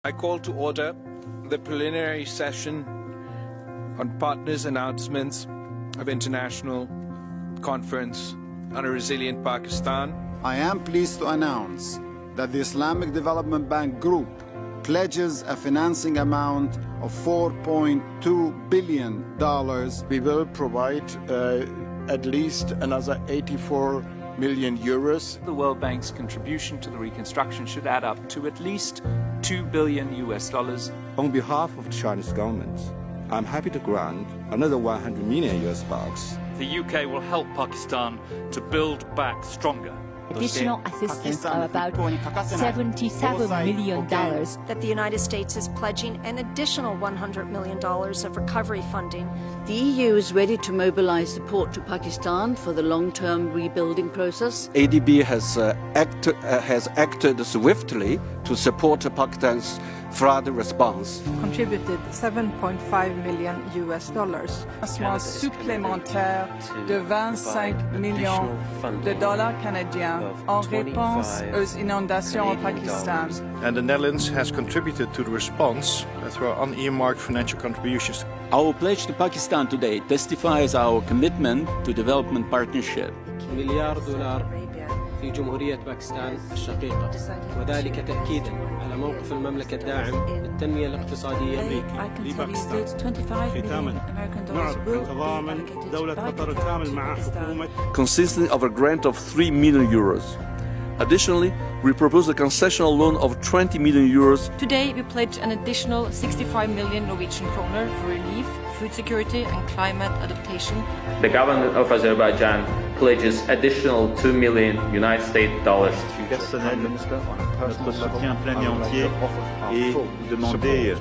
I call to order the preliminary session on partners' announcements of International Conference on a Resilient Pakistan. I am pleased to announce that the Islamic Development Bank Group pledges a financing amount of $4.2 billion. We will provide at least another 84 million euros. The World Bank's contribution to the reconstruction should add up to at least $2 billion. On behalf of the Chinese government, I'm happy to grant another 100 million US bucks. The UK will help Pakistan to build back stronger. Additional assistance of about $77 million. That the United States is pledging an additional $100 million of recovery funding. The EU is ready to mobilize support to Pakistan for the long-term rebuilding process. ADB has acted swiftly to support Pakistan's flood response. Contributed $7.5 million. Financement supplémentaire de 25 millions de dollars canadiens en réponse aux inondations au Pakistan. And the Netherlands has contributed to the response through our unearmarked financial contributions. Our pledge to Pakistan today testifies our commitment to development partnership. $1 مليار في جمهورية باكستان الشقيقة، وذلك تأكيدا على موقف المملكة الداعم للتنمية الاقتصادية لباكستان. ختاما نعرف تضامن دولة قطر التعامل مع حكومة consisting of a grant of 3 million euros. Additionally, we propose a concessional loan of 20 million euros. Today, we pledge an additional 65 million Norwegian kroner for relief, food security and climate adaptation. The government of Azerbaijan pledges additional $2 million United States dollars. Personnel, notre soutien plein et entier et demander